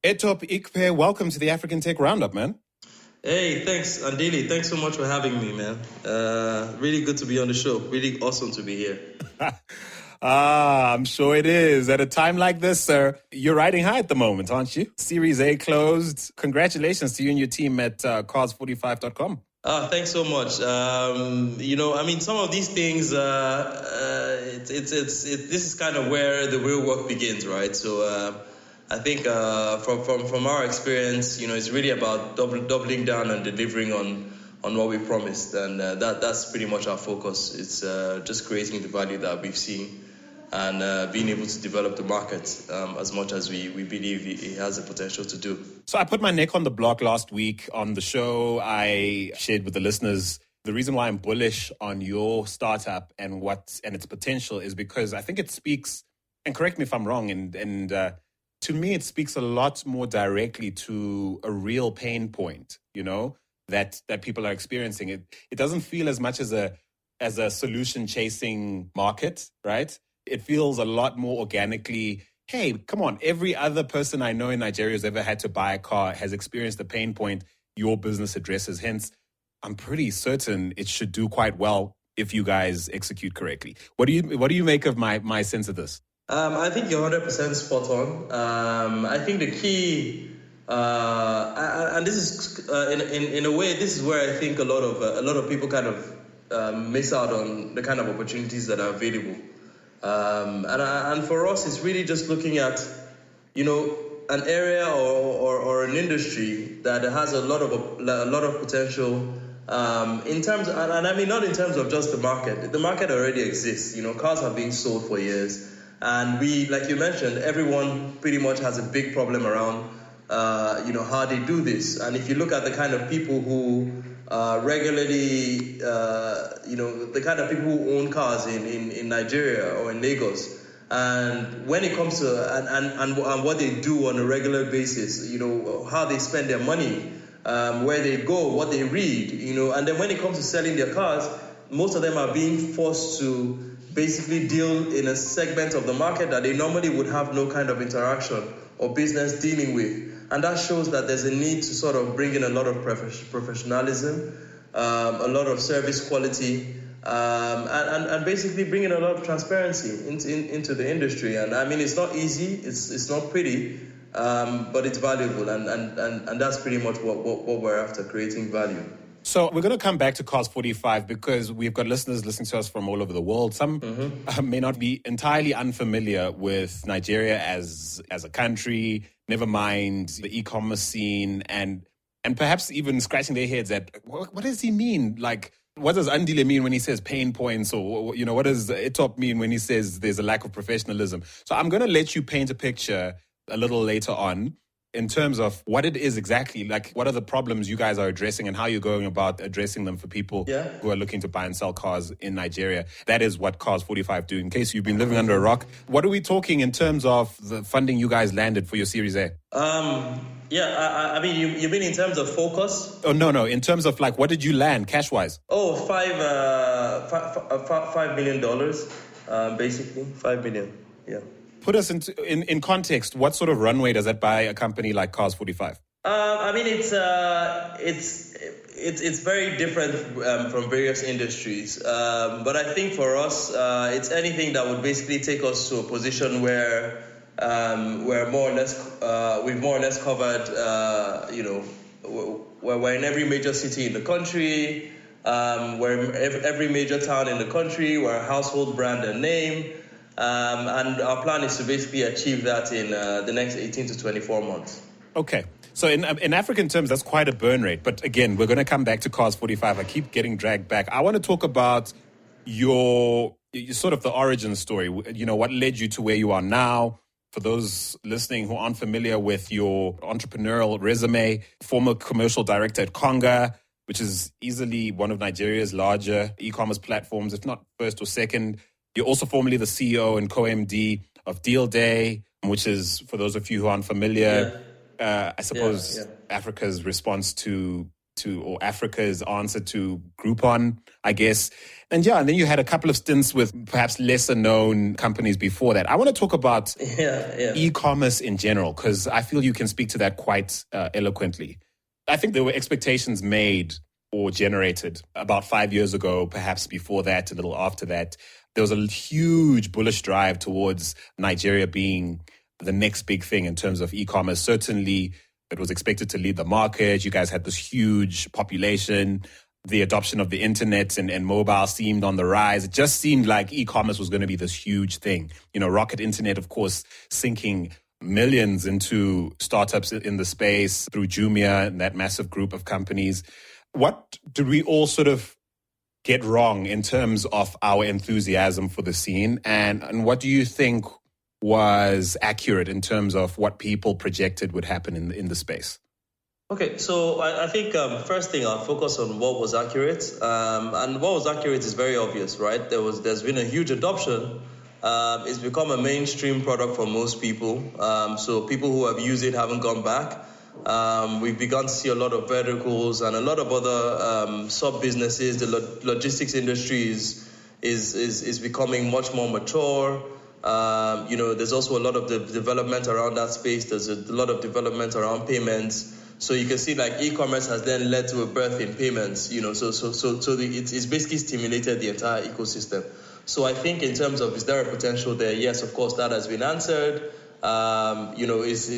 Etop Ikpe, welcome to the African Tech Roundup, man. Hey, thanks, Andili. Thanks so much for having me, man. Really good to be on the show. Really awesome to be here. I'm sure it is. At a time like this, sir, you're riding high at the moment, aren't you? Series A closed. Congratulations to you and your team at cars45.com. Thanks so much. Some of these things, this is kind of where the real work begins, right? So I think from our experience, it's really about doubling down and delivering on what we promised, and that's pretty much our focus. It's just creating the value that we've seen and being able to develop the market as much as we believe it has the potential to do. So I put my neck on the block last week on the show. I shared with the listeners the reason why I'm bullish on your startup and its potential is because I think it speaks, and correct me if I'm wrong, and to me it speaks a lot more directly to a real pain point, that people are experiencing. It doesn't feel as much as a solution chasing market, right? It feels a lot more organically. Hey, come on. Every other person I know in Nigeria who's ever had to buy a car has experienced the pain point your business addresses. Hence, I'm pretty certain it should do quite well if you guys execute correctly. What do you make of my sense of this? I think you're 100% spot on. I think the key, and this is in a way, this is where I think a lot of people kind of miss out on the kind of opportunities that are available. And for us, it's really just looking at, an area or an industry that has a lot of potential in terms, and I mean not in terms of just the market. The market already exists. Cars have been sold for years, and we, like you mentioned, everyone pretty much has a big problem around, how they do this. And if you look at the kind of people who regularly, the kind of people who own cars in Nigeria or in Lagos, and when it comes to and what they do on a regular basis, how they spend their money, where they go, what they read, and then when it comes to selling their cars, most of them are being forced to basically deal in a segment of the market that they normally would have no kind of interaction or business dealing with. And that shows that there's a need to sort of bring in a lot of professionalism, a lot of service quality, and basically bring in a lot of transparency into the industry. And I mean, it's not easy, it's not pretty, but it's valuable. And that's pretty much what we're after, creating value. So we're going to come back to Cars 45 because we've got listeners listening to us from all over the world. Some may not be entirely unfamiliar with Nigeria as a country, never mind the e-commerce scene, and perhaps even scratching their heads at what does he mean? Like, what does Andile mean when he says pain points? Or, what does Etop mean when he says there's a lack of professionalism? So I'm going to let you paint a picture a little later on in terms of what it is exactly, like what are the problems you guys are addressing and how you're going about addressing them for people who are looking to buy and sell cars in Nigeria. That is what Cars 45 do. In case you've been living under a rock, what are we talking in terms of the funding you guys landed for your Series A? I mean, you mean in terms of focus? Oh, no. In terms of like, what did you land cash-wise? Oh, $5 million, basically. 5 million, yeah. Put us in context. What sort of runway does that buy a company like Cars 45? I mean, it's very different from various industries. But I think for us, it's anything that would basically take us to a position where we're more or less we've more or less covered. Where we're in every major city in the country. We're in every major town in the country. We're a household brand and name. And our plan is to basically achieve that in the next 18 to 24 months. Okay. So in African terms, that's quite a burn rate. But again, we're going to come back to Cars 45. I keep getting dragged back. I want to talk about your sort of the origin story. What led you to where you are now? For those listening who aren't familiar with your entrepreneurial resume, former commercial director at Conga, which is easily one of Nigeria's larger e-commerce platforms, if not first or second. You're also formerly the CEO and co-MD of Deal Day, which is, for those of you who aren't familiar, I suppose Africa's response to or Africa's answer to Groupon, I guess. And and then you had a couple of stints with perhaps lesser known companies before that. I want to talk about e-commerce in general, because I feel you can speak to that quite eloquently. I think there were expectations made or generated about 5 years ago, perhaps before that, a little after that. There was a huge bullish drive towards Nigeria being the next big thing in terms of e-commerce. Certainly, it was expected to lead the market. You guys had this huge population. The adoption of the internet and mobile seemed on the rise. It just seemed like e-commerce was going to be this huge thing. Rocket Internet, of course, sinking millions into startups in the space through Jumia and that massive group of companies. What did we all sort of get wrong in terms of our enthusiasm for the scene? And what do you think was accurate in terms of what people projected would happen in the space? Okay, so I think first thing, I'll focus on what was accurate. And what was accurate is very obvious, right? There's been a huge adoption. It's become a mainstream product for most people. So people who have used it haven't gone back. We've begun to see a lot of verticals and a lot of other sub-businesses. The logistics industry is becoming much more mature. There's also a lot of development around that space. There's a lot of development around payments. So you can see like e-commerce has then led to a birth in payments, it's basically stimulated the entire ecosystem. So I think in terms of, is there a potential there? Yes, of course, that has been answered. Is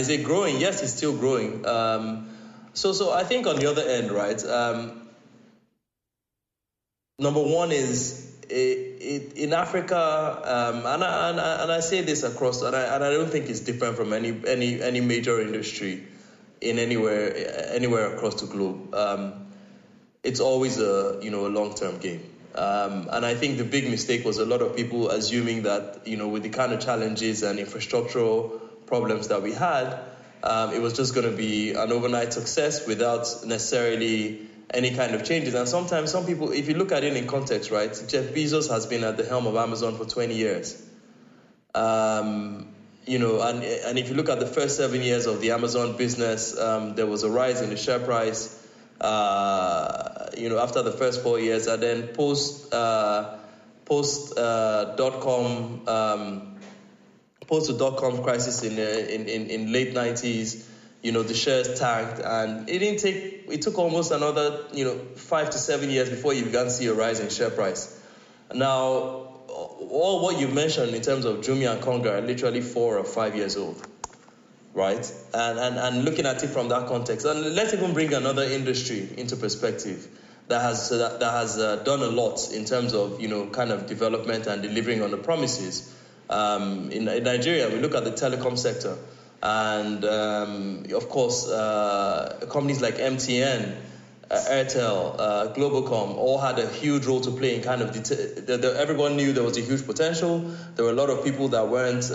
it growing? Yes, it's still growing. So I think on the other end, right, number one is in Africa, and I say this across, and I don't think it's different from any major industry in anywhere across the globe. It's always a long-term game. And I think the big mistake was a lot of people assuming that, with the kind of challenges and infrastructural problems that we had, it was just going to be an overnight success without necessarily any kind of changes. And sometimes some people, if you look at it in context, right, Jeff Bezos has been at the helm of Amazon for 20 years. And if you look at the first 7 years of the Amazon business, there was a rise in the share price. After the first 4 years, and then post dot-com crisis in late 90s, the shares tanked, and it took almost another 5 to 7 years before you began to see a rise in share price. Now, all what you've mentioned in terms of Jumia and Konga are literally 4 or 5 years old. Right, and looking at it from that context, and let's even bring another industry into perspective that has done a lot in terms of kind of development and delivering on the promises. In Nigeria, we look at the telecom sector, and of course, companies like MTN, Airtel, Globacom all had a huge role to play in kind of everyone knew there was a huge potential. There were a lot of people that weren't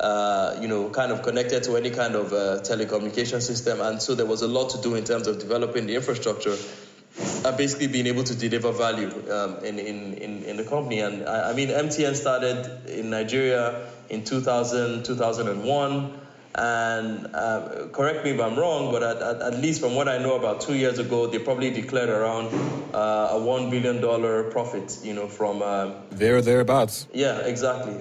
kind of connected to any kind of telecommunication system. And so there was a lot to do in terms of developing the infrastructure and basically being able to deliver value in the company. And I mean, MTN started in Nigeria in 2001. And correct me if I'm wrong, but at least from what I know, about 2 years ago, they probably declared around a $1 billion profit, from... Thereabouts. Yeah, exactly.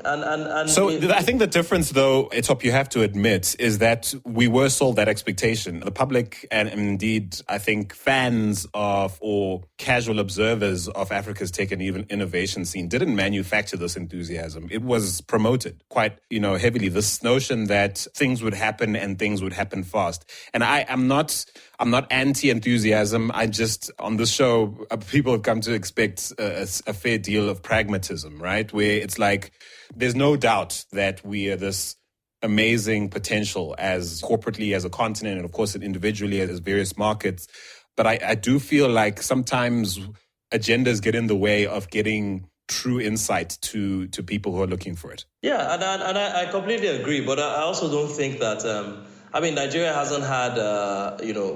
And so I think the difference, though, Etop, you have to admit, is that we were sold that expectation. The public, and indeed, I think fans of or casual observers of Africa's tech and even innovation scene didn't manufacture this enthusiasm. It was promoted quite, heavily. This notion that things would happen and things would happen fast. And I'm not anti-enthusiasm. I just, on this show, people have come to expect a fair deal of pragmatism, right? Where it's like, there's no doubt that we are this amazing potential as corporately, as a continent, and of course individually as various markets. But I do feel like sometimes agendas get in the way of getting true insight to people who are looking for it. Yeah, and I completely agree. But I also don't think that, Nigeria hasn't had,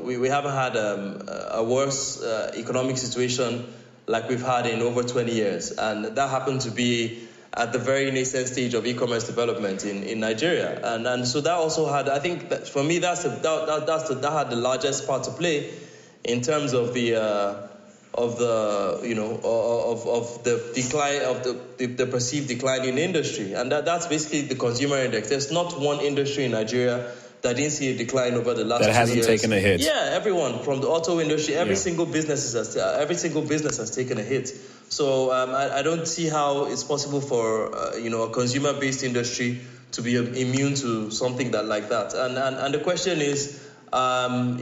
we haven't had a worse economic situation like we've had in over 20 years. And that happened to be at the very nascent stage of e-commerce development in Nigeria, and so that also had, I think, that for me, that had the largest part to play in terms of the decline of the perceived decline in industry, and that's basically the consumer index. There's not one industry in Nigeria that didn't see a decline over the last 2 years. That hasn't taken a hit. Yeah, everyone from the auto industry, every single business has taken a hit. So I don't see how it's possible for a consumer-based industry to be immune to something like that. And the question is, where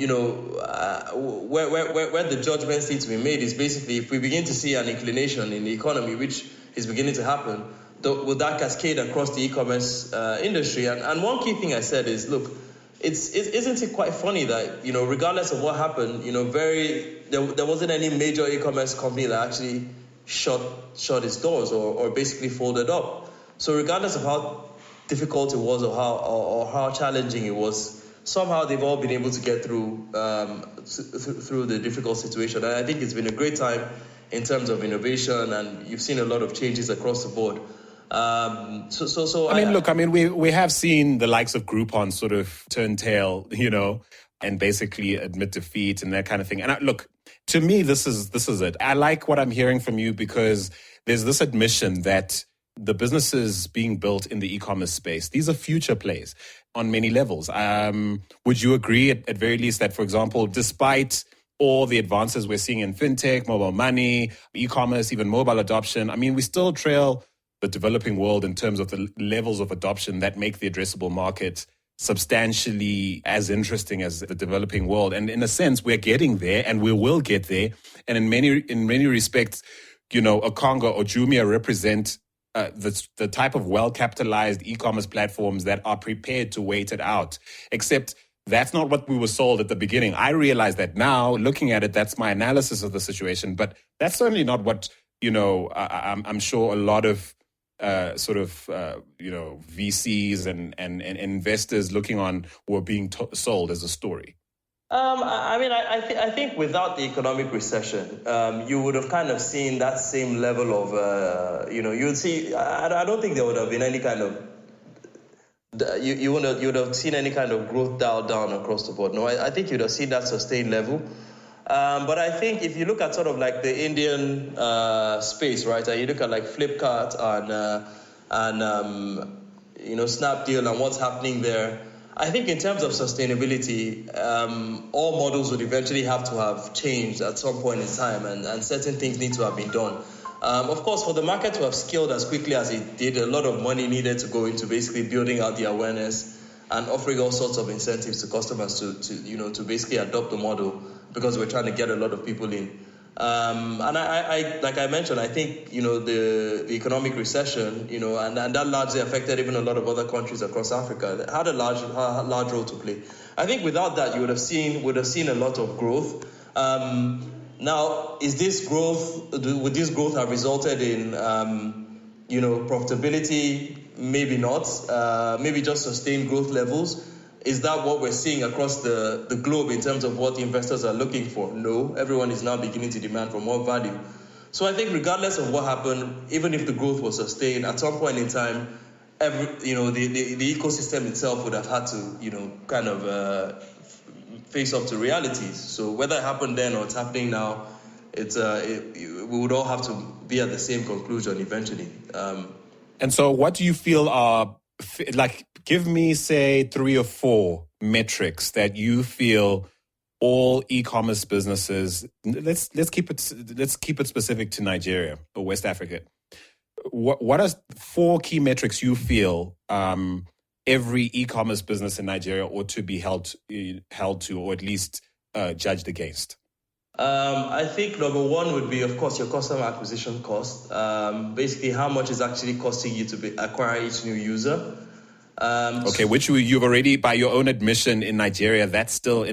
the judgments need to be made is basically if we begin to see an inclination in the economy, which is beginning to happen, will that cascade across the e-commerce industry? And one key thing I said is, look, isn't it quite funny that, regardless of what happened, there wasn't any major e-commerce company that actually shut its doors or basically folded up. So regardless of how difficult it was or how challenging it was, somehow they've all been able to get through the difficult situation. And I think it's been a great time in terms of innovation, and you've seen a lot of changes across the board. We have seen the likes of Groupon sort of turn tail, and basically admit defeat and that kind of thing. And to me, this is it. I like what I'm hearing from you because there's this admission that the businesses being built in the e-commerce space, these are future plays on many levels. Would you agree at very least that, for example, despite all the advances we're seeing in fintech, mobile money, e-commerce, even mobile adoption, we still trail the developing world in terms of the levels of adoption that make the addressable market substantially as interesting as the developing world. And in a sense, we're getting there and we will get there. And in many respects, Okonga or Jumia represent the type of well-capitalized e-commerce platforms that are prepared to wait it out. Except that's not what we were sold at the beginning. I realize that now, looking at it, that's my analysis of the situation. But that's certainly not what, I'm sure a lot of VCs and investors looking on were being sold as a story. I think without the economic recession, you would have kind of seen that same level of, you would see, I don't think there would have been any kind of, you would have seen any kind of growth dialed down across the board. No, I think you'd have seen that sustained level. But I think if you look at sort of like the Indian space, right, and you look at like Flipkart and Snapdeal and what's happening there, I think in terms of sustainability, all models would eventually have to have changed at some point in time, and certain things need to have been done. Of course, for the market to have scaled as quickly as it did, a lot of money needed to go into basically building out the awareness and offering all sorts of incentives to customers to basically adopt the model, because we're trying to get a lot of people in. And I like I mentioned, I think, the economic recession, and that largely affected even a lot of other countries across Africa, that had a large role to play. I think without that, you would have seen a lot of growth. Now, would this growth have resulted in, profitability? Maybe not. Maybe just sustained growth levels. Is that what we're seeing across the globe in terms of what investors are looking for? No. Everyone is now beginning to demand for more value. So I think regardless of what happened, even if the growth was sustained, at some point in time, the ecosystem itself would have had to, kind of face up to realities. So whether it happened then or it's happening now, we would all have to be at the same conclusion eventually. And so what do you feel are, give me, say, 3 or 4 metrics that you feel all e-commerce businesses, let's keep it specific to Nigeria or West Africa. What are 4 key metrics you feel every e-commerce business in Nigeria ought to be held to, or at least judged against? I think number 1 would be, of course, your customer acquisition cost. Basically, how much is actually costing you to acquire each new user. Which you've already, by your own admission in Nigeria, that's still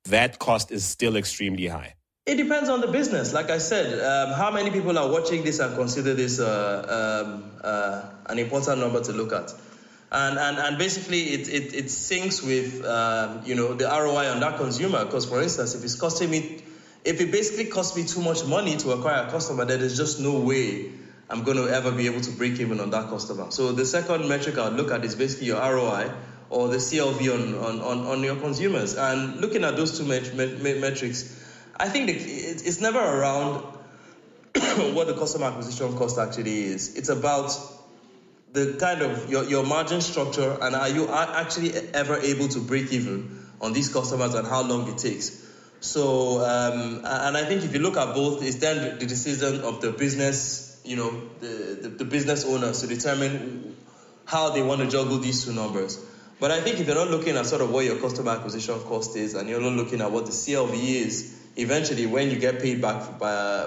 that cost is still extremely high. It depends on the business. Like I said, how many people are watching this and consider this an important number to look at? And basically, it syncs with the ROI on that consumer. Because, for instance, if it basically costs me too much money to acquire a customer, then there's just no way I'm going to ever be able to break even on that customer. So the second metric I'll look at is basically your ROI or the CLV on your consumers. And looking at those two metrics, I think it's never around what the customer acquisition cost actually is. It's about the kind of your margin structure, and are you actually ever able to break even on these customers and how long it takes. So, and I think if you look at both, it's then the decision of the business, the business owners to determine how they want to juggle these two numbers. But I think if you're not looking at sort of what your customer acquisition cost is, and you're not looking at what the CLV is, eventually when you get paid back,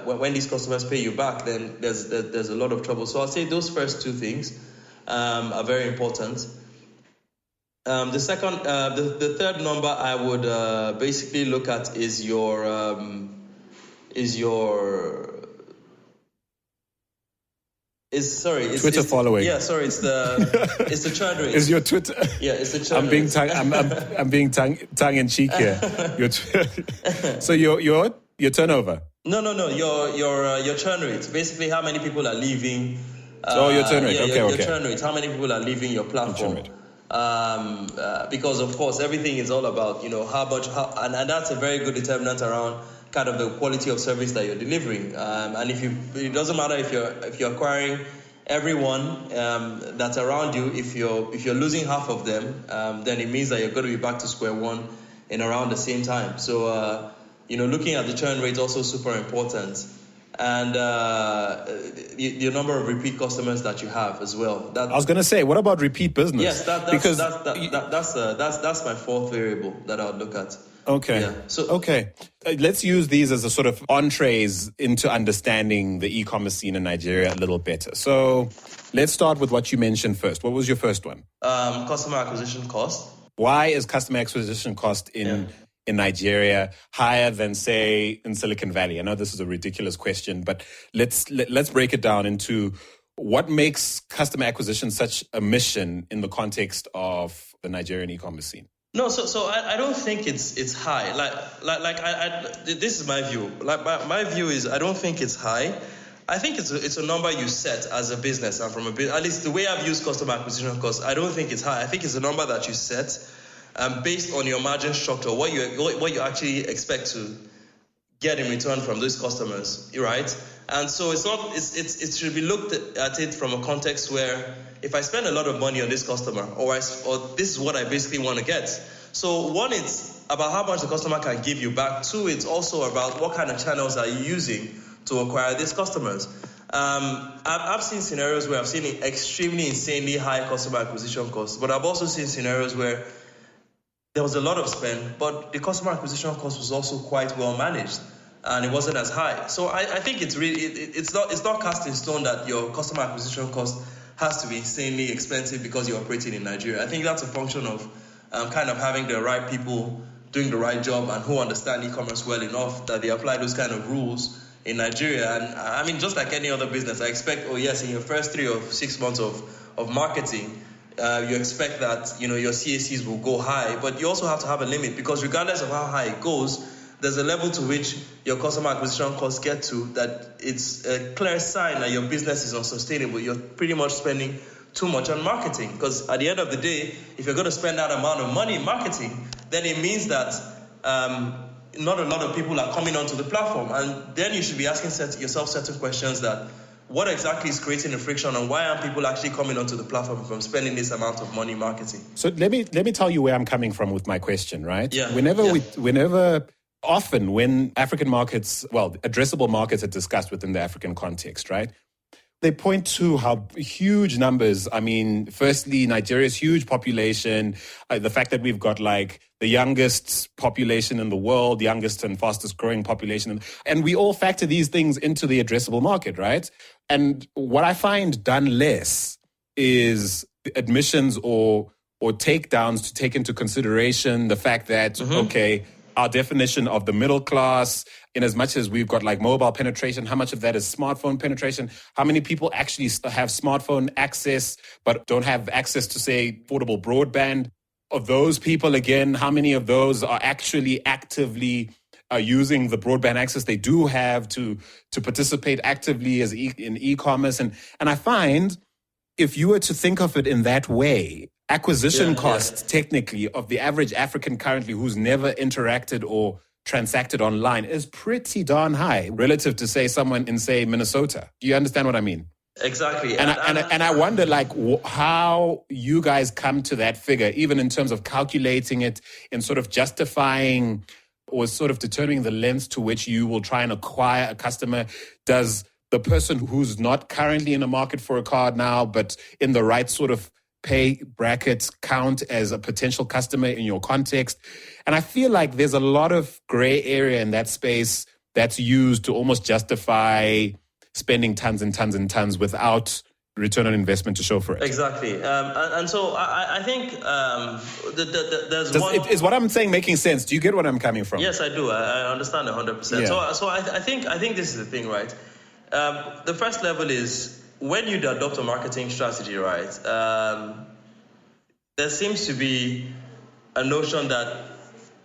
when these customers pay you back, then there's a lot of trouble. So I'll say those first two things are very important. The third number I would basically look at is your Twitter following. Yeah, sorry, it's the churn rate. Is your Twitter? Yeah, it's the churn rate. I'm being tongue in cheek here. So your turnover. No. Your churn rate. Basically, how many people are leaving. Your turn rate. Your churn rate. How many people are leaving your platform? Because of course everything is all about and that's a very good determinant around kind of the quality of service that you're delivering. And it doesn't matter if you're acquiring everyone that's around you. If you're losing half of them, then it means that you're going to be back to square one in around the same time. So looking at the churn rate is also super important. And the number of repeat customers that you have as well. I was going to say, what about repeat business? Yes, that's my fourth variable that I would look at. Okay. Yeah. Let's use these as a sort of entrees into understanding the e-commerce scene in Nigeria a little better. So let's start with what you mentioned first. What was your first one? Customer acquisition cost. Why is customer acquisition cost in Nigeria higher than, say, in Silicon Valley? I know this is a ridiculous question, but let's break it down into what makes customer acquisition such a mission in the context of the Nigerian e-commerce scene. No, so I don't think it's high. This is my view. My view is I don't think it's high. I think it's a number you set as a business, and at least the way I've used customer acquisition cost, I don't think it's high. I think it's a number that you set. Based on your margin structure, what you actually expect to get in return from those customers, right? And so it should be looked at it from a context where if I spend a lot of money on this customer, or this is what I basically want to get. So one, it's about how much the customer can give you back. Two, it's also about what kind of channels are you using to acquire these customers. I've seen scenarios where I've seen extremely insanely high customer acquisition costs, but I've also seen scenarios where there was a lot of spend, but the customer acquisition cost was also quite well managed, and it wasn't as high. So I think it's not cast in stone that your customer acquisition cost has to be insanely expensive because you're operating in Nigeria. I think that's a function of kind of having the right people doing the right job and who understand e-commerce well enough that they apply those kind of rules in Nigeria. And I mean, just like any other business, I expect, in your first 3 or 6 months of marketing, you expect that your CACs will go high, but you also have to have a limit, because regardless of how high it goes, there's a level to which your customer acquisition costs get to that it's a clear sign that your business is unsustainable. You're pretty much spending too much on marketing, because at the end of the day, if you're going to spend that amount of money in marketing, then it means that not a lot of people are coming onto the platform, and then you should be asking yourself certain questions that what exactly is creating the friction, and why aren't people actually coming onto the platform if I'm spending this amount of money marketing? So let me tell you where I'm coming from with my question, right? Yeah. Often when African markets, addressable markets are discussed within the African context, right? They point to how huge numbers, firstly, Nigeria's huge population, the fact that we've got like the youngest population in the world, the youngest and fastest growing population. And we all factor these things into the addressable market, right? And what I find done less is admissions or takedowns to take into consideration the fact that, our definition of the middle class, in as much as we've got like mobile penetration, how much of that is smartphone penetration? How many people actually have smartphone access but don't have access to, say, affordable broadband? Of those people, again, how many of those are actually actively are using the broadband access they do have to participate actively in e-commerce. And I find if you were to think of it in that way, acquisition costs technically of the average African currently who's never interacted or transacted online is pretty darn high relative to, say, someone in, say, Minnesota. Do you understand what I mean? Exactly. And I wonder, like, how you guys come to that figure, even in terms of calculating it and sort of justifying or sort of determining the length to which you will try and acquire a customer. Does the person who's not currently in the market for a card now, but in the right sort of pay brackets, count as a potential customer in your context? And I feel like there's a lot of gray area in that space that's used to almost justify spending tons and tons and tons without return on investment to show for it. Exactly. And so I think there's is what I'm saying making sense? Do you get what I'm coming from? Yes, I do. I understand 100%. Yeah. So I think this is the thing, right? The first level is when you adopt a marketing strategy, right? There seems to be a notion that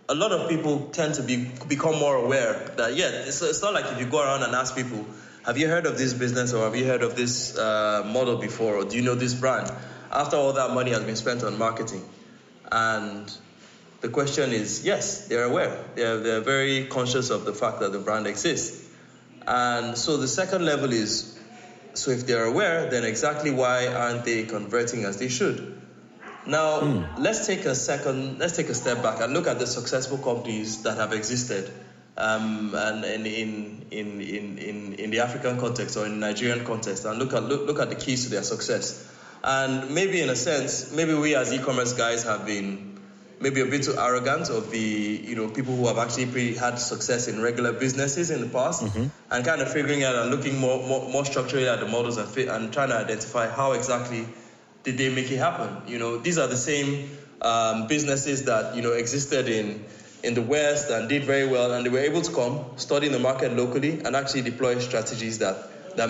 a lot of people tend to become more aware that, it's not like if you go around and ask people, have you heard of this business or have you heard of this model before, or do you know this brand? After all that money has been spent on marketing. And the question is, yes, they're aware. They're very conscious of the fact that the brand exists. And so the second level is, so if they're aware, then exactly why aren't they converting as they should? Now, let's take a step back and look at the successful companies that have existed, and in the African context or in the Nigerian context, and look at the keys to their success. And maybe in a sense, maybe we as e-commerce guys have been maybe a bit too arrogant of the people who have actually had success in regular businesses in the past, and kind of figuring out and looking more structurally at the models and trying to identify how exactly did they make it happen. These are the same businesses that existed in the West and did very well, and they were able to come, study the market locally, and actually deploy strategies that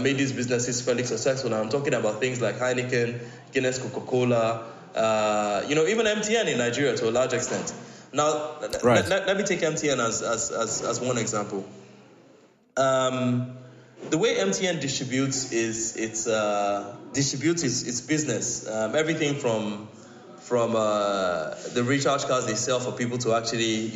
made these businesses fairly successful. And I'm talking about things like Heineken, Guinness, Coca-Cola, even MTN in Nigeria to a large extent. Now, right. let me take MTN as one example. The way MTN distributes its business, everything from the recharge cards they sell for people to actually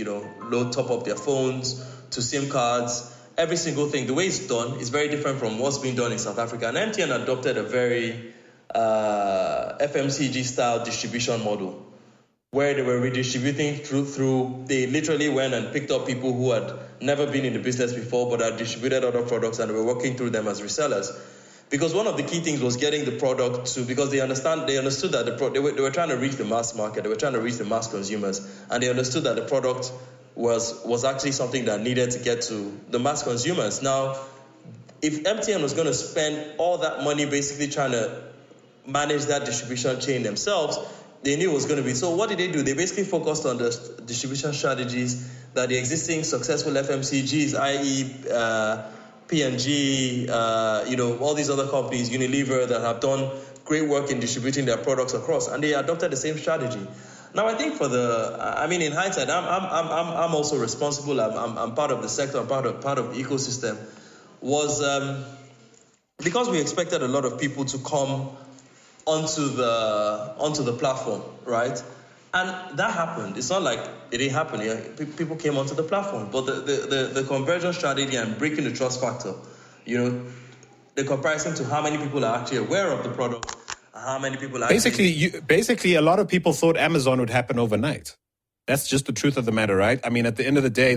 top up their phones, to SIM cards, every single thing. The way it's done is very different from what's being done in South Africa. And MTN adopted a very FMCG style distribution model, where they were redistributing through they literally went and picked up people who had never been in the business before but had distributed other products, and they were working through them as resellers. Because one of the key things was getting the product to, because they understood that they were trying to reach the mass market, they were trying to reach the mass consumers, and they understood that the product was actually something that needed to get to the mass consumers. Now, if MTN was going to spend all that money basically trying to manage that distribution chain themselves, they knew it was going to be. So what did they do? They basically focused on the distribution strategies that the existing successful FMCGs, i.e. P&G, all these other companies, Unilever, that have done great work in distributing their products across, and they adopted the same strategy. Now, I think in hindsight, I'm also responsible. I'm part of the sector. I'm part of the ecosystem. Was because we expected a lot of people to come onto the platform, right? And that happened. It's not like it didn't happen. People came onto the platform, but the conversion strategy and breaking the trust factor, the comparison to how many people are actually aware of the product, how many people are basically a lot of people thought Amazon would happen overnight. That's just the truth of the matter, right? I mean, at the end of the day,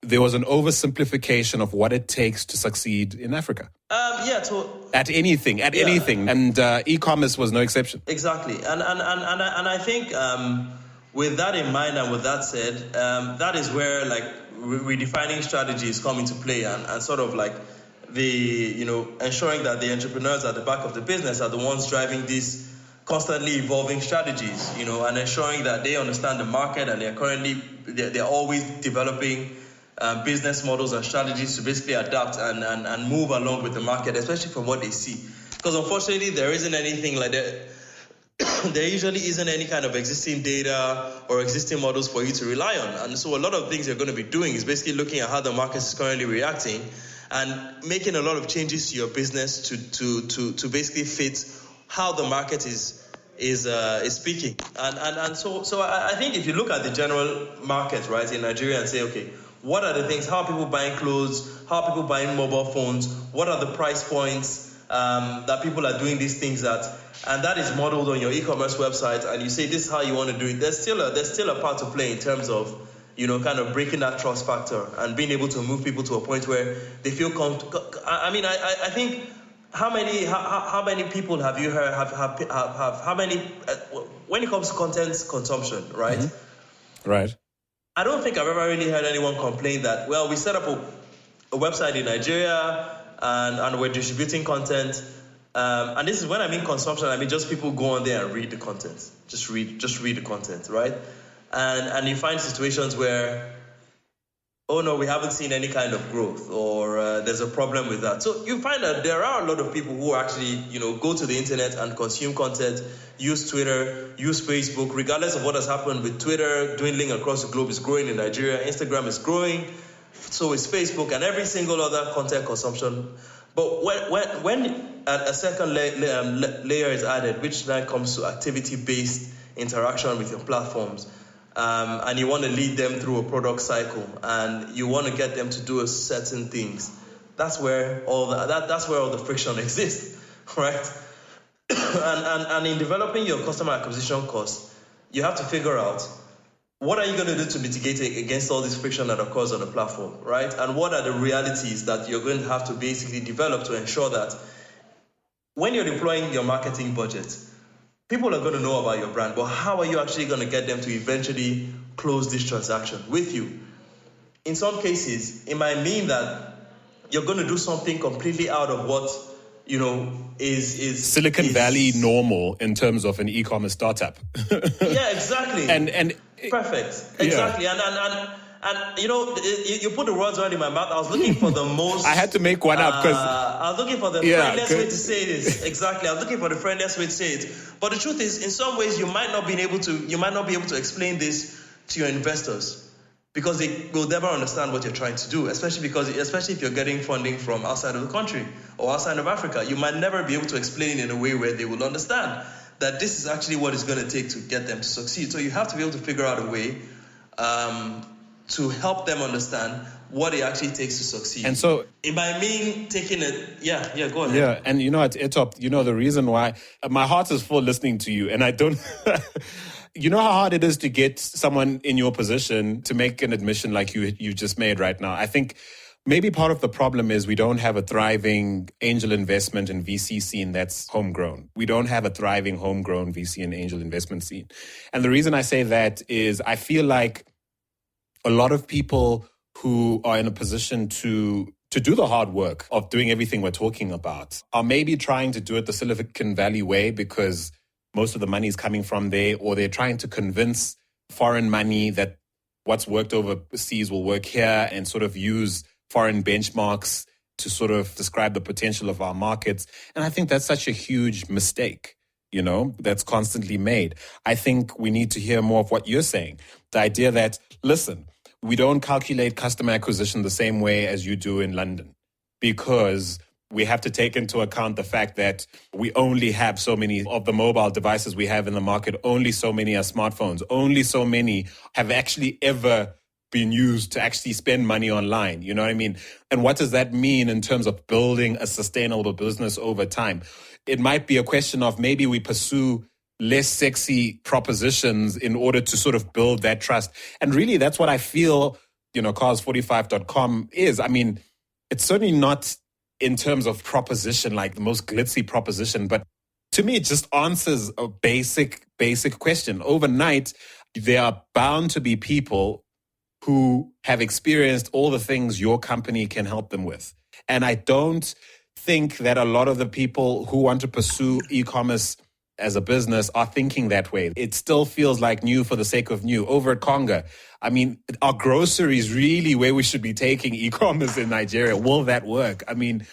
there was an oversimplification of what it takes to succeed in Africa. At anything, and e-commerce was no exception. Exactly, and I think with that in mind and with that said, that is where redefining strategies come into play, and sort of like ensuring that the entrepreneurs at the back of the business are the ones driving these constantly evolving strategies, and ensuring that they understand the market, and they're always developing business models and strategies to basically adapt and move along with the market, especially from what they see. Because unfortunately, there isn't anything like that. there usually isn't any kind of existing data or existing models for you to rely on. And so a lot of things you're going to be doing is basically looking at how the market is currently reacting and making a lot of changes to your business to basically fit how the market is speaking. And so I think if you look at the general market, right, in Nigeria and say, okay, what are the things, how are people buying clothes, how are people buying mobile phones, what are the price points that people are doing these things at, and that is modeled on your e-commerce website, and you say this is how you want to do it, there's still a part to play in terms of, kind of breaking that trust factor and being able to move people to a point where they feel I think how many people have you heard have how many when it comes to content consumption, right? Mm-hmm. Right. I don't think I've ever really heard anyone complain that, well, we set up a website in Nigeria and we're distributing content. And this is when I mean consumption, I mean just people go on there and read the content. Just read the content, right? And you find situations where, oh no, we haven't seen any kind of growth, or there's a problem with that. So you find that there are a lot of people who actually, go to the internet and consume content, use Twitter, use Facebook, regardless of what has happened with Twitter, dwindling across the globe, is growing in Nigeria, Instagram is growing, so is Facebook, and every single other content consumption. But when a second layer is added, which then comes to activity-based interaction with your platforms, and you want to lead them through a product cycle, and you want to get them to do certain things, that's where all the friction exists, right? and in developing your customer acquisition cost, you have to figure out what are you going to do to mitigate against all this friction that occurs on the platform, right? And what are the realities that you're going to have to basically develop to ensure that when you're deploying your marketing budget, people are going to know about your brand, but how are you actually going to get them to eventually close this transaction with you? In some cases, it might mean that you're going to do something completely out of what, is Silicon Valley normal in terms of an e-commerce startup. Yeah, exactly. And perfect. Exactly. Yeah. And you put the words right in my mouth. I was looking for the most... I had to make one up because... I was looking for the friendliest way to say this. Exactly. I was looking for the friendliest way to say it. But the truth is, in some ways, you might not be able to explain this to your investors because they will never understand what you're trying to do, especially if you're getting funding from outside of the country or outside of Africa. You might never be able to explain it in a way where they will understand that this is actually what it's going to take to get them to succeed. So you have to be able to figure out a way to help them understand what it actually takes to succeed. And so it might mean taking it. Yeah, go ahead. Yeah, and at Etop, the reason why my heart is full listening to you, and I don't. You know how hard it is to get someone in your position to make an admission like you just made right now. I think maybe part of the problem is we don't have a thriving angel investment and VC scene that's homegrown. We don't have a thriving homegrown VC and angel investment scene. And the reason I say that is I feel like a lot of people who are in a position to do the hard work of doing everything we're talking about are maybe trying to do it the Silicon Valley way because most of the money is coming from there, or they're trying to convince foreign money that what's worked overseas will work here and sort of use foreign benchmarks to sort of describe the potential of our markets. And I think that's such a huge mistake, that's constantly made. I think we need to hear more of what you're saying. The idea that, listen, we don't calculate customer acquisition the same way as you do in London because we have to take into account the fact that we only have so many of the mobile devices we have in the market. Only so many are smartphones. Only so many have actually ever been used to actually spend money online. You know what I mean? And what does that mean in terms of building a sustainable business over time? It might be a question of maybe we pursue less sexy propositions in order to sort of build that trust. And really, that's what I feel, cars45.com is. I mean, it's certainly not in terms of proposition, like the most glitzy proposition, but to me, it just answers a basic question. Overnight, there are bound to be people who have experienced all the things your company can help them with. And I don't think that a lot of the people who want to pursue e-commerce as a business are thinking that way. It still feels like new for the sake of new. Over at Conga, I mean, are groceries really where we should be taking e-commerce in Nigeria? Will that work? I mean,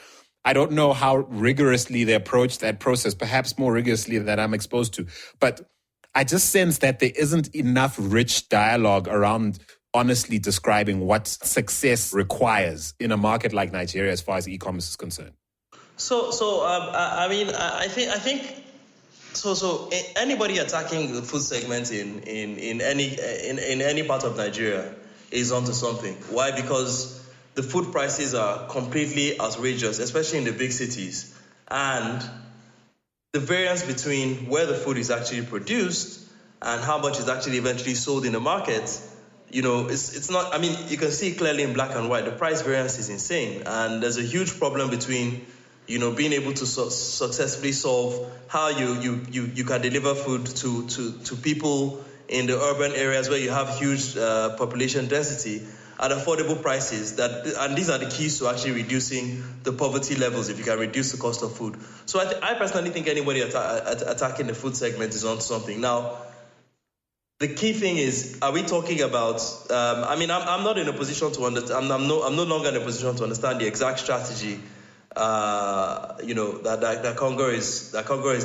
I don't know how rigorously they approach that process, perhaps more rigorously than I'm exposed to. But I just sense that there isn't enough rich dialogue around honestly describing what success requires in a market like Nigeria as far as e-commerce is concerned. I think anybody attacking the food segment in any part of Nigeria is onto something. Why? Because the food prices are completely outrageous, especially in the big cities. And the variance between where the food is actually produced and how much is actually eventually sold in the market, it's not, you can see clearly in black and white, the price variance is insane. And there's a huge problem between, being able to successfully solve how you can deliver food to people in the urban areas where you have huge population density at affordable prices, and these are the keys to actually reducing the poverty levels if you can reduce the cost of food. So I personally think anybody attacking the food segment is on something. Now, the key thing is, are we talking about, I'm not in a position to understand, I'm no longer in a position to understand the exact strategy that Congo is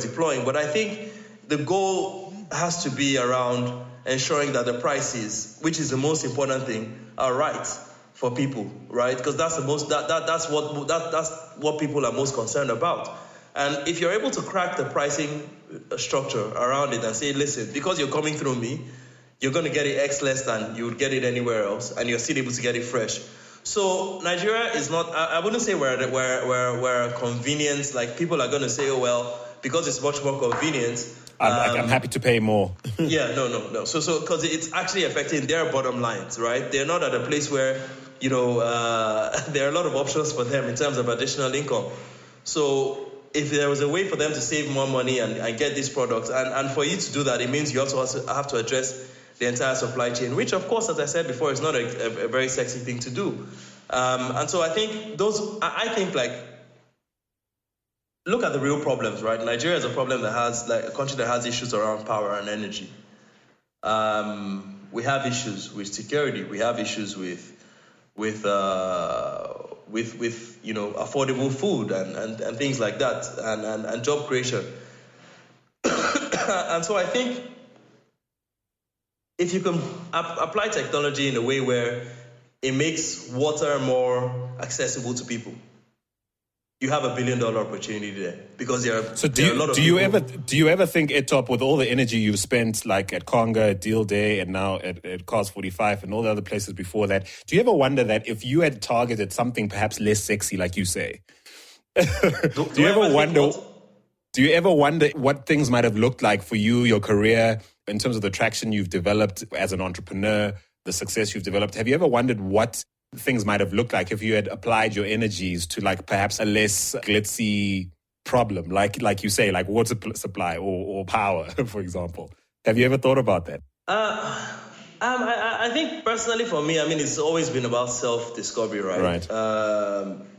deploying, but I think the goal has to be around ensuring that the prices, which is the most important thing, are right for people, right? Because that's what people are most concerned about. And if you're able to crack the pricing structure around it and say, listen, because you're coming through me, you're going to get it X less than you would get it anywhere else, and you're still able to get it fresh. So Nigeria is not, I wouldn't say we're convenient. Like, people are going to say, oh, well, because it's much more convenient, I'm happy to pay more. Yeah, no. So because it's actually affecting their bottom lines, right? They're not at a place where, there are a lot of options for them in terms of additional income. So if there was a way for them to save more money and get these products, and for you to do that, it means you also have to address the entire supply chain, which, of course, as I said before, is not a very sexy thing to do. And so I think look at the real problems, right? Nigeria is a problem that has, like, a country that has issues around power and energy. We have issues with security. We have issues with affordable food and things like that, and job creation. And so I think if you can apply technology in a way where it makes water more accessible to people, you have $1 billion opportunity there, because there are a lot of do you ever think, Etop, with all the energy you've spent, like at Conga, at Deal Day, and now at Cars 45 and all the other places before that, do you ever wonder that if you had targeted something perhaps less sexy, like you say, do you ever wonder what things might have looked like for you, your career, in terms of the traction you've developed as an entrepreneur, the success you've developed? Have you ever wondered what things might have looked like if you had applied your energies to, like, perhaps a less glitzy problem, like you say, like water supply or power, for example? Have you ever thought about that? I think personally for me, it's always been about self-discovery, right? Right.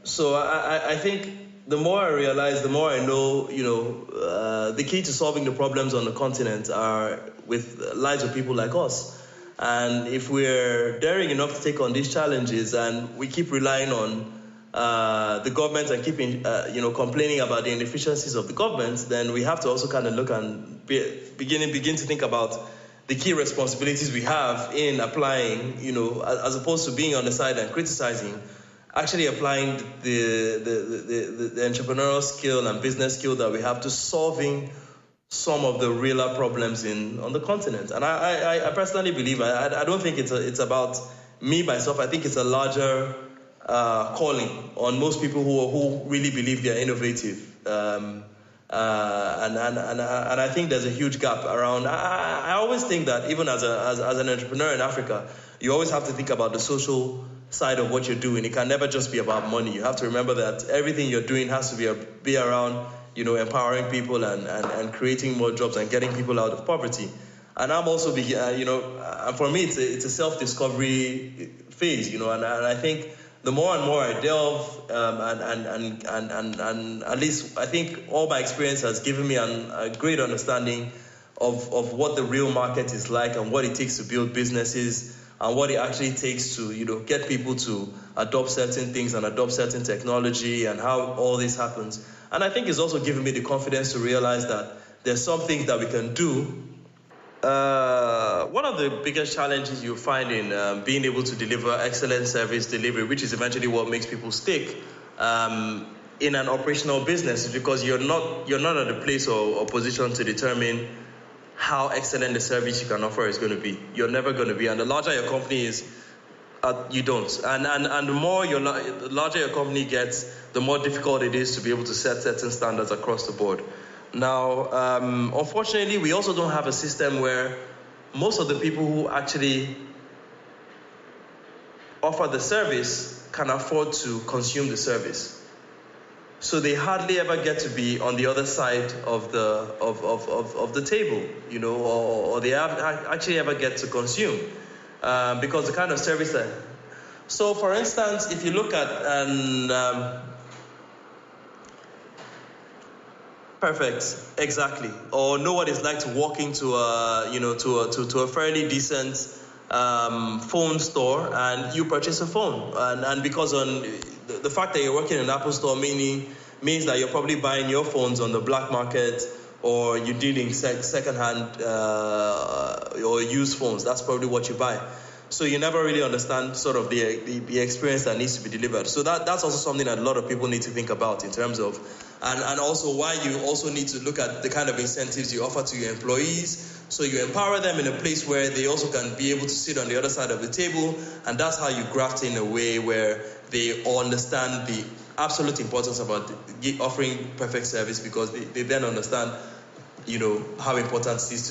So I think the more I realize, the more I know, the key to solving the problems on the continent are with lives of people like us. And if we're daring enough to take on these challenges, and we keep relying on the government and keeping, complaining about the inefficiencies of the government, then we have to also kind of look and begin to think about the key responsibilities we have in applying, as opposed to being on the side and criticizing, actually applying the entrepreneurial skill and business skill that we have to solving some of the realer problems on the continent. And I personally believe, I don't think it's about me, myself. I think it's a larger calling on most people who really believe they're innovative. And I think there's a huge gap around. I always think that even as an entrepreneur in Africa, you always have to think about the social side of what you're doing. It can never just be about money. You have to remember that everything you're doing has to be around, empowering people and creating more jobs and getting people out of poverty. And I'm also, and for me, it's a self-discovery phase, and I think the more and more I delve, and at least I think all my experience has given me a great understanding of what the real market is like and what it takes to build businesses and what it actually takes to, get people to adopt certain things and adopt certain technology and how all this happens. And I think it's also given me the confidence to realize that there's some things that we can do. One of the biggest challenges you find in being able to deliver excellent service delivery, which is eventually what makes people stick in an operational business, is because you're not at a place or position to determine how excellent the service you can offer is going to be. You're never going to be. And the larger your company is, you don't. And the more the larger your company gets, the more difficult it is to be able to set certain standards across the board. Now, unfortunately, we also don't have a system where most of the people who actually offer the service can afford to consume the service. So they hardly ever get to be on the other side of the table, or they actually ever get to consume, because the kind of service that. So, for instance, if you look at perfect, exactly, or know what it's like to walk into a fairly decent phone store and you purchase a phone, and because on the fact that you're working in an Apple store means that you're probably buying your phones on the black market, or you're dealing secondhand or used phones. That's probably what you buy. So you never really understand sort of the experience that needs to be delivered. So that's also something that a lot of people need to think about in terms of, and also why you also need to look at the kind of incentives you offer to your employees. So you empower them in a place where they also can be able to sit on the other side of the table, and that's how you graft in a way where they understand the absolute importance about offering perfect service, because they then understand, how important it is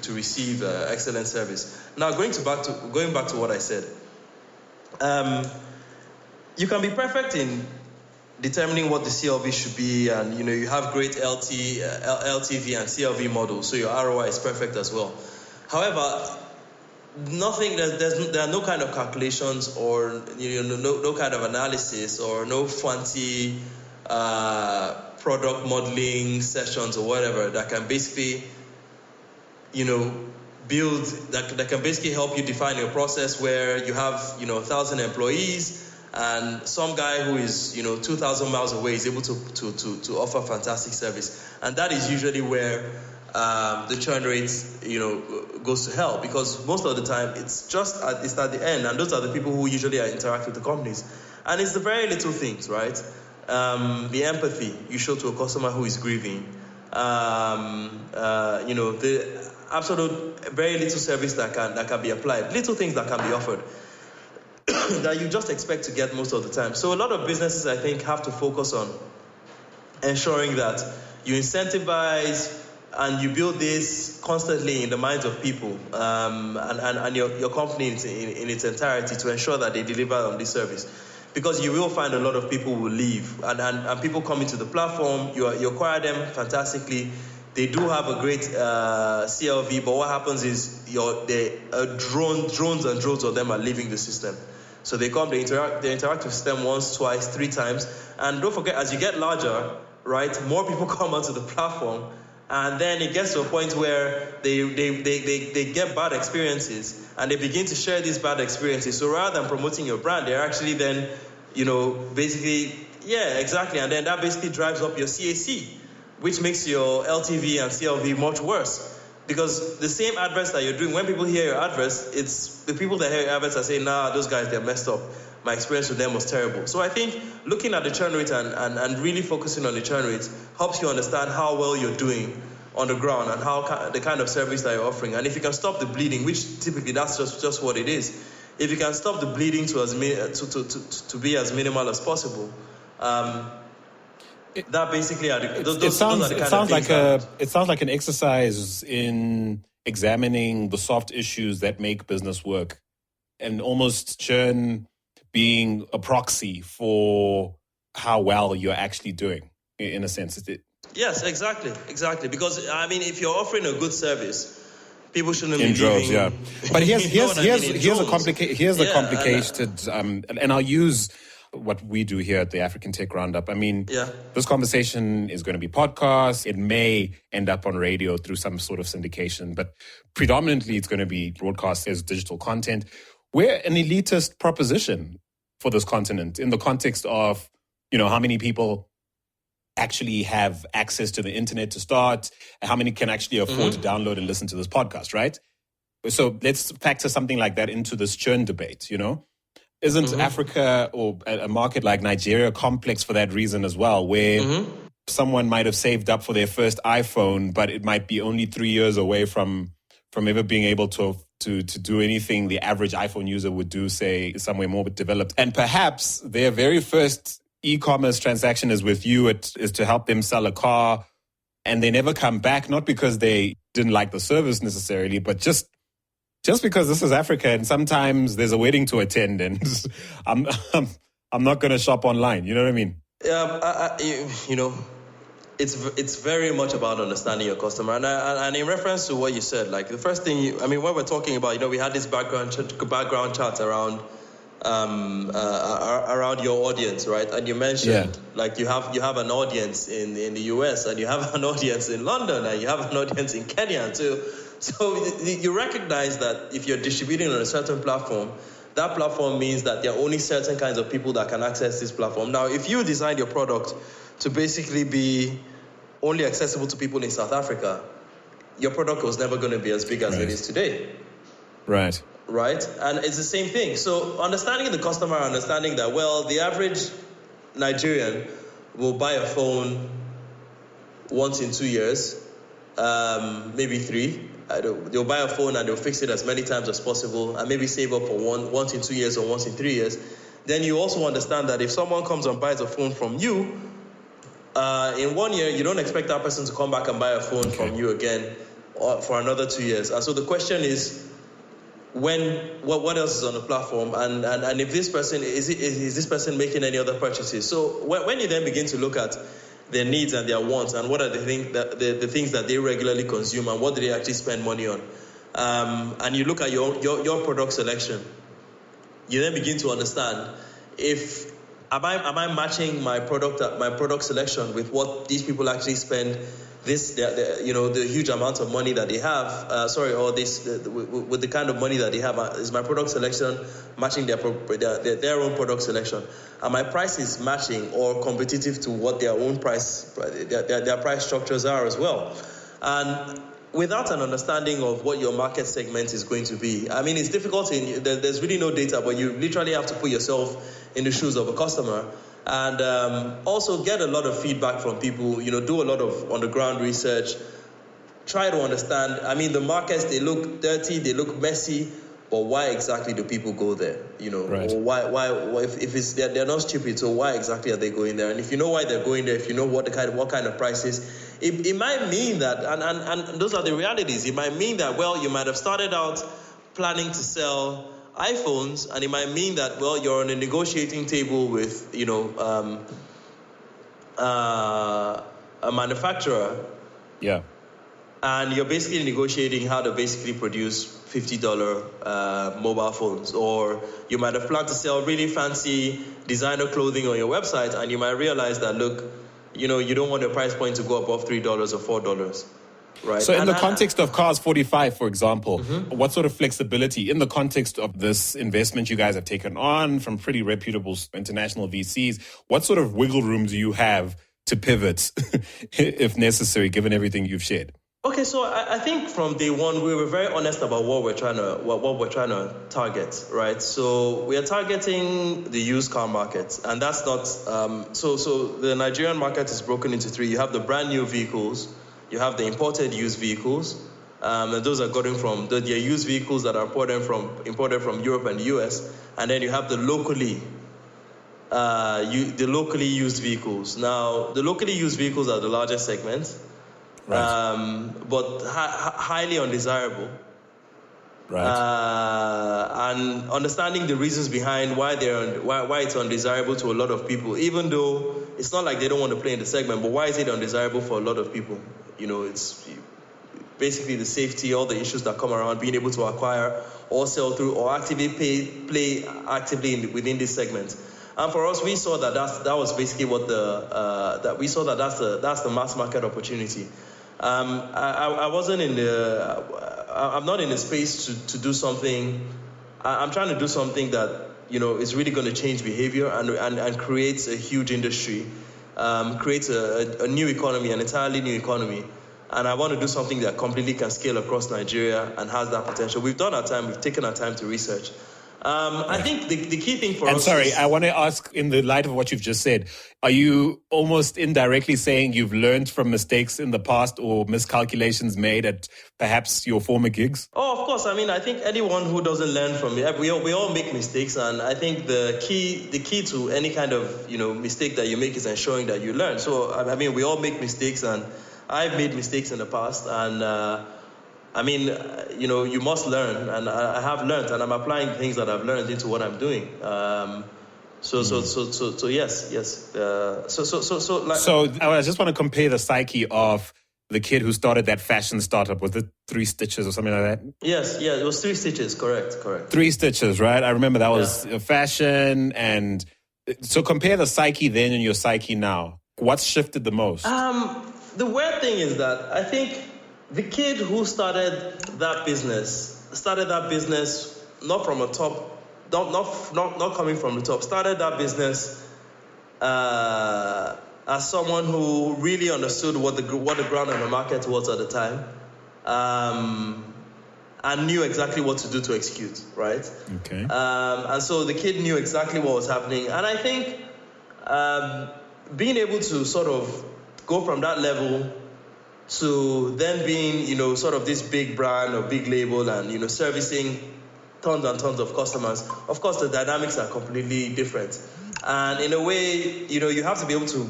to receive excellent service. Now, going back to what I said, you can be perfect in determining what the CLV should be, and you have great LTV and CLV models, so your ROI is perfect as well. However, there are no kind of calculations or no kind of analysis or no fancy product modeling sessions or whatever that can basically build that can basically help you define your process where you have 1,000 employees and some guy who is 2,000 miles away is able to offer fantastic service, and that is usually where the churn rate goes to hell, because most of the time it's at the end, and those are the people who usually interact with the companies, and it's the very little things, right? The empathy you show to a customer who is grieving, the absolute very little service that can be applied, little things that can be offered that you just expect to get most of the time. So a lot of businesses, I think, have to focus on ensuring that you incentivize and you build this constantly in the minds of people, and your company in its entirety, to ensure that they deliver on this service. Because you will find a lot of people will leave, and people come into the platform, you acquire them fantastically, they do have a great CLV, but what happens is drones and drones of them are leaving the system. So they interact with the system once, twice, 3 times, and don't forget, as you get larger, right, more people come onto the platform, and then it gets to a point where they get bad experiences, and they begin to share these bad experiences. So rather than promoting your brand, they're actually then, basically, yeah, exactly, and then that basically drives up your CAC, which makes your LTV and CLV much worse. Because the same adverts that you're doing, when people hear your adverts, it's the people that hear your adverts are saying, nah, those guys, they're messed up. My experience with them was terrible. So I think looking at the churn rate and really focusing on the churn rate helps you understand how well you're doing on the ground and how the kind of service that you're offering. And if you can stop the bleeding, which typically that's just what it is, if you can stop the bleeding to be as minimal as possible, that basically are it sounds like an exercise in examining the soft issues that make business work, and almost churn being a proxy for how well you're actually doing, in a sense. Yes, exactly. Because if you're offering a good service, people shouldn't in be droves, leaving. yeah. But here's the complicated, and I'll use what we do here at the African Tech Roundup. I mean, Yeah. this conversation is going to be podcasts. It may end up on radio through some sort of syndication, but predominantly it's going to be broadcast as digital content. We're an elitist proposition for this continent in the context of, how many people actually have access to the internet to start, how many can actually afford to download and listen to this podcast, right? So let's factor something like that into this churn debate, Isn't Africa or a market like Nigeria complex for that reason as well, where someone might have saved up for their first iPhone, but it might be only 3 years away from ever being able to do anything the average iPhone user would do, say, somewhere more developed. And perhaps their very first e-commerce transaction is with you, is to help them sell a car, and they never come back, not because they didn't like the service necessarily, but just because this is Africa and sometimes there's a wedding to attend and I'm not going to shop online. You know what I mean? Yeah, it's very much about understanding your customer. And in reference to what you said, like the first thing, when we're talking about, we had this background chart around your audience, right? And you mentioned like you have an audience in the US, and you have an audience in London, and you have an audience in Kenya too. So you recognize that if you're distributing on a certain platform, that platform means that there are only certain kinds of people that can access this platform. Now, if you design your product to basically be only accessible to people in South Africa, your product was never going to be as big as it is today. Right. And it's the same thing. So understanding the customer, understanding that, well, the average Nigerian will buy a phone once in 2 years, maybe 3. They'll buy a phone and they'll fix it as many times as possible and maybe save up for once in 2 years or once in 3 years. Then you also understand that if someone comes and buys a phone from you, in 1 year, you don't expect that person to come back and buy a phone from you again for another 2 years. And so the question is, what else is on the platform, and if this person is this person making any other purchases? So when you then begin to look at their needs and their wants and what are the things that they regularly consume and what do they actually spend money on, and you look at your product selection, you then begin to understand if am I matching my product selection with what these people actually spend. The huge amount of money that they have, with the kind of money that they have, is my product selection matching their own product selection? And my price is matching or competitive to what their own price, their price structures are as well. And without an understanding of what your market segment is going to be, it's difficult. There's really no data, but you literally have to put yourself in the shoes of a customer. And also get a lot of feedback from people, do a lot of on-the-ground research. Try to understand, the markets, they look dirty, they look messy, but why exactly do people go there? Right. Or why if it's they're not stupid, so why exactly are they going there? And if you know why they're going there, if you know what kind of prices, it might mean that, and those are the realities. It might mean that, well, you might have started out planning to sell iPhones, and it might mean that, well, you're on a negotiating table with, a manufacturer. Yeah. And you're basically negotiating how to basically produce $50 mobile phones. Or you might have planned to sell really fancy designer clothing on your website, and you might realize that, look, you don't want your price point to go above $3 or $4. Right. So in the context of Cars 45, for example, what sort of flexibility in the context of this investment you guys have taken on from pretty reputable international VCs, what sort of wiggle room do you have to pivot if necessary, given everything you've shared? Okay, so I think from day one, we were very honest about what we're trying to target, right? So we are targeting the used car market, and that's not, so the Nigerian market is broken into 3. You have the brand new vehicles, you have the imported used vehicles, and those are gotten from the used vehicles that are imported from Europe and the US, and then you have the locally used vehicles. Now, the locally used vehicles are the largest segment, right. But highly undesirable. Right. And understanding the reasons behind why it's undesirable to a lot of people, even though it's not like they don't want to play in the segment, but why is it undesirable for a lot of people? It's basically the safety, all the issues that come around being able to acquire or sell through or actively play actively within this segment. And for us, we saw that that was basically what that's the mass market opportunity. I wasn't in I'm not in the space to do something. I'm trying to do something that, is really going to change behavior and creates a huge industry, creates a new economy, an entirely new economy. And I want to do something that completely can scale across Nigeria and has that potential. We've done our time. We've taken our time to research. I think the key thing for us. Sorry, I want to ask, in the light of what you've just said, are you almost indirectly saying you've learned from mistakes in the past or miscalculations made at perhaps your former gigs? Oh, of course. I mean, I think anyone who doesn't learn from it, we all make mistakes, and I think the key to any kind of mistake that you make is ensuring that you learn. So I mean, we all make mistakes, and I've made mistakes in the past, and I mean, you must learn, and I have learned, and I'm applying things that I've learned into what I'm doing. So yes. So I just want to compare the psyche of the kid who started that fashion startup. Was it 3 Stitches or something like that? Yes, it was 3 Stitches, correct. 3 Stitches, right? I remember that was fashion, and so compare the psyche then and your psyche now. What's shifted the most? The weird thing is that I think the kid who started that business not from a top, not coming from the top. Started that business as someone who really understood what the ground and the market was at the time, and knew exactly what to do to execute. Right. Okay. And so the kid knew exactly what was happening, and I think being able to sort of go from that level to then being, sort of this big brand or big label and, servicing tons and tons of customers, of course, the dynamics are completely different. And in a way, you have to be able to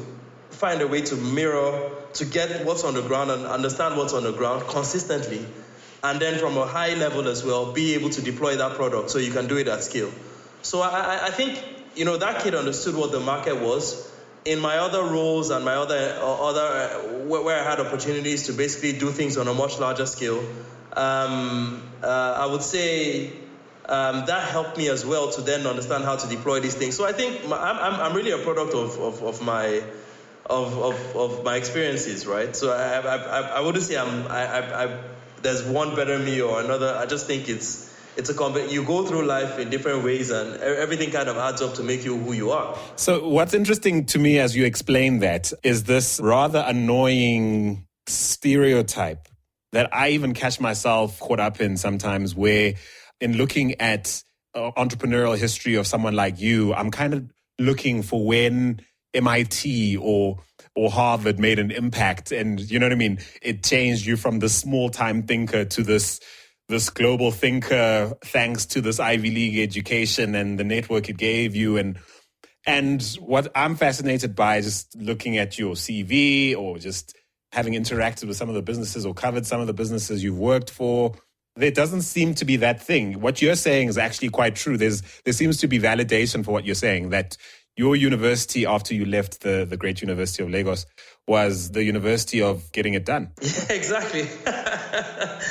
find a way to mirror, to get what's on the ground and understand what's on the ground consistently. And then from a high level as well, be able to deploy that product so you can do it at scale. So I think, that kid understood what the market was. In my other roles and my other where I had opportunities to basically do things on a much larger scale, I would say that helped me as well to then understand how to deploy these things. So I think I'm really a product of my experiences, right? So I wouldn't say there's one better me or another. I just think it's a you go through life in different ways, and everything kind of adds up to make you who you are. So what's interesting to me as you explain that is this rather annoying stereotype that I even catch myself caught up in sometimes, where in looking at entrepreneurial history of someone like you, I'm kind of looking for when MIT or Harvard made an impact, and you know what I mean? It changed you from the small-time thinker to this global thinker, thanks to this Ivy League education and the network it gave you. And what I'm fascinated by, just looking at your CV or just having interacted with some of the businesses or covered some of the businesses you've worked for, there doesn't seem to be that thing. What you're saying is actually quite true. There seems to be validation for what you're saying, that your university, after you left the great University of Lagos, was the university of getting it done. Yeah, exactly.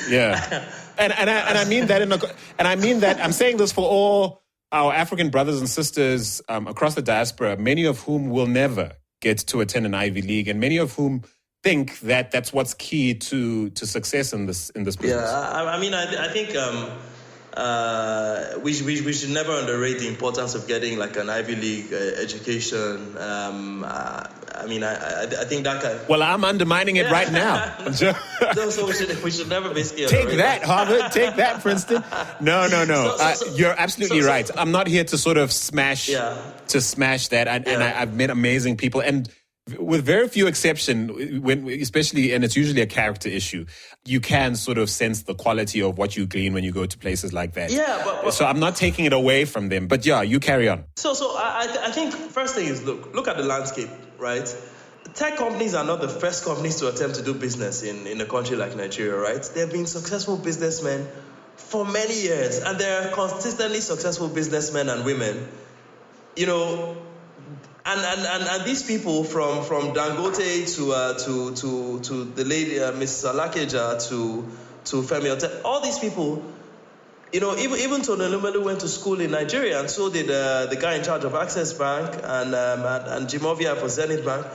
Yeah. And I mean that I'm saying this for all our African brothers and sisters across the diaspora, many of whom will never get to attend an Ivy League, and many of whom think that that's what's key to success in this business. Yeah, I mean, I think we should never underrate the importance of getting like an Ivy League education. I mean, I think that kind. Well, I'm undermining it right now. So we should never basically take that, Harvard. Take that, Princeton. No. You're absolutely right. I'm not here to sort of smash that. And I've met amazing people, and with very few exception, especially, and it's usually a character issue, you can sort of sense the quality of what you glean when you go to places like that. Yeah, but so I'm not taking it away from them, but yeah, you carry on. So I think first thing is look at the landscape, right? Tech companies are not the first companies to attempt to do business in a country like Nigeria, right? There have been successful businessmen for many years, and there are consistently successful businessmen and women, And these people from Dangote to the lady Miss Salakeja to Femi Ote, all these people even Tony Elumelu went to school in Nigeria, and so did the guy in charge of Access Bank and Jimovia for Zenith Bank.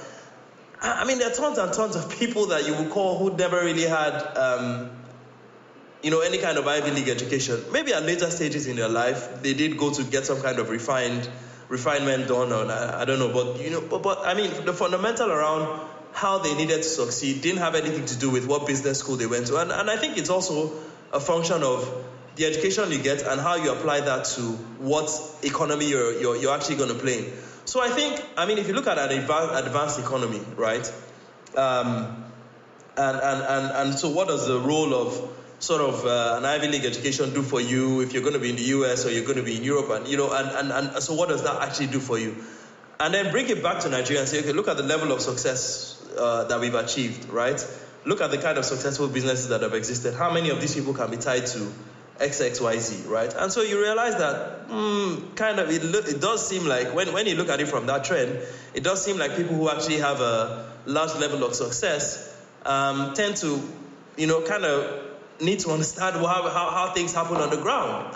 I mean, there are tons and tons of people that you would call who never really had, any kind of Ivy League education. Maybe at later stages in their life, they did go to get some kind of refinement done, or I don't know. But I mean, the fundamental around how they needed to succeed didn't have anything to do with what business school they went to. And I think it's also a function of the education you get and how you apply that to what economy you're actually going to play in. So I think, if you look at an advanced economy, right? And so what does the role of sort of an Ivy League education do for you if you're going to be in the US or you're going to be in Europe? And so what does that actually do for you? And then bring it back to Nigeria and say, okay, look at the level of success that we've achieved, right? Look at the kind of successful businesses that have existed. How many of these people can be tied to XXYZ, right? And so you realize that it does seem like, when you look at it from that trend, it does seem like people who actually have a large level of success tend to, kind of need to understand how things happen on the ground.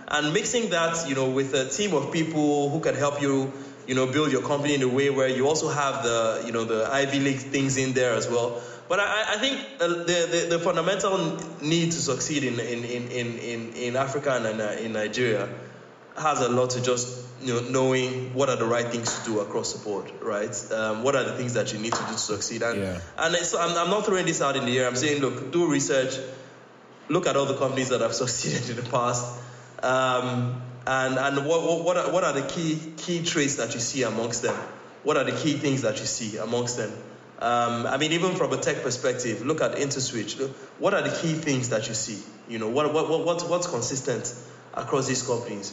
And mixing that, with a team of people who can help you, build your company in a way where you also have the Ivy League things in there as well. But I think the fundamental need to succeed in Africa and in Nigeria has a lot to just knowing what are the right things to do across the board, right? What are the things that you need to do to succeed? And I'm not throwing this out in the air. I'm saying, look, do research, look at all the companies that have succeeded in the past, and what are the key traits that you see amongst them? What are the key things that you see amongst them? Even from a tech perspective, look at InterSwitch. What are the key things that you see? What's consistent across these companies?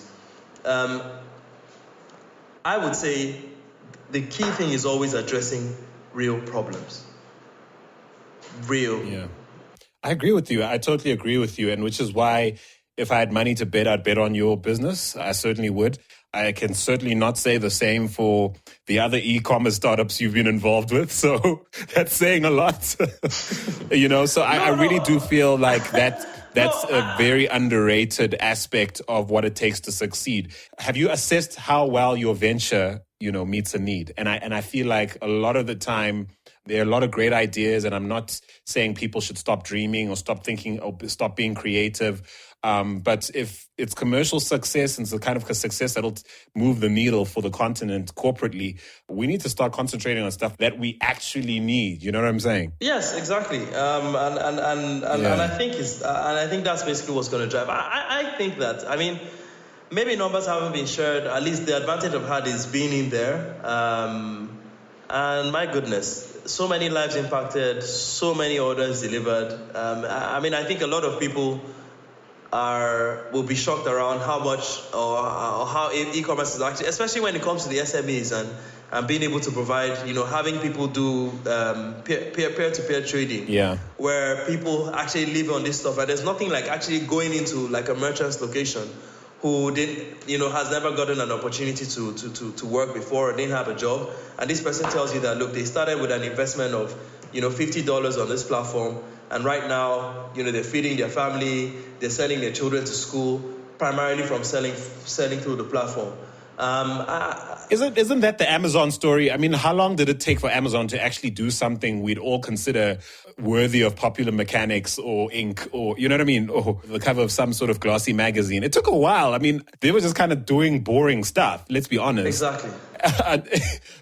I would say the key thing is always addressing real problems. Yeah. I agree with you. I totally agree with you. And which is why if I had money to bet, I'd bet on your business. I certainly would. I can certainly not say the same for the other e-commerce startups you've been involved with. So that's saying a lot, so I really do feel like that's a very underrated aspect of what it takes to succeed. Have you assessed how well your venture, meets a need? And I feel like a lot of the time there are a lot of great ideas, and I'm not saying people should stop dreaming or stop thinking or stop being creative. But if it's commercial success and it's the kind of success that'll move the needle for the continent corporately, we need to start concentrating on stuff that we actually need. You know what I'm saying? Yes, exactly. And I think that's basically what's going to drive. I think that, maybe numbers haven't been shared. At least the advantage I've had is being in there. And my goodness, so many lives impacted, so many orders delivered. I think a lot of people will be shocked around how much or how e-commerce is actually, especially when it comes to the SMEs and being able to provide, having people do peer-to-peer trading, where people actually live on this stuff. And there's nothing like actually going into like a merchant's location who has never gotten an opportunity to work before or didn't have a job. And this person tells you that, look, they started with an investment of, $50 on this platform. And right now, they're feeding their family, they're sending their children to school, primarily from selling through the platform. Isn't that the Amazon story? How long did it take for Amazon to actually do something we'd all consider worthy of Popular Mechanics or Inc. or, you know what I mean? Or the cover of some sort of glossy magazine. It took a while. They were just kind of doing boring stuff, let's be honest. Exactly.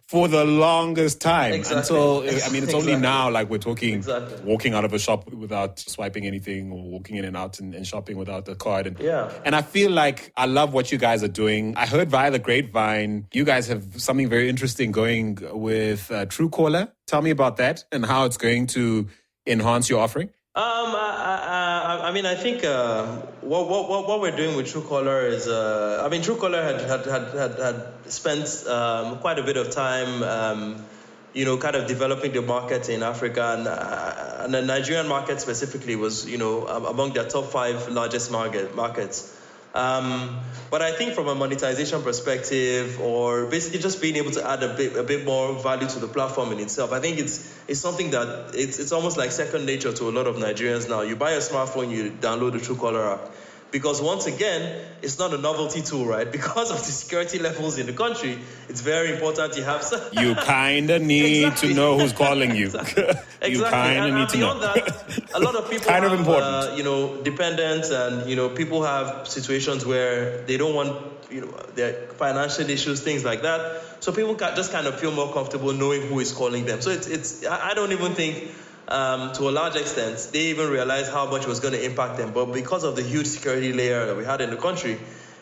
For the longest time. Exactly. Until, it's only now, like we're talking, walking out of a shop without swiping anything or walking in and out and shopping without a card. And I feel like I love what you guys are doing. I heard via the grapevine, you guys have something very interesting going with Truecaller. Tell me about that and how it's going to enhance your offering. I think what we're doing with Truecaller is, Truecaller had spent quite a bit of time, kind of developing the market in Africa, and the Nigerian market specifically was, among their top 5 largest markets. But I think from a monetization perspective, or basically just being able to add a bit more value to the platform in itself, I think it's something that it's almost like second nature to a lot of Nigerians now. You buy a smartphone, you download the Truecaller app. Because once again, it's not a novelty tool, right? Because of the security levels in the country, it's very important you have some... You kind of need to know who's calling you. You kind of need to know. Beyond that, a lot of people kind have, of important. Dependents, and, people have situations where they don't want, their financial issues, things like that. So people just kind of feel more comfortable knowing who is calling them. So I don't even think, to a large extent, they even realized how much it was going to impact them. But because of the huge security layer that we had in the country,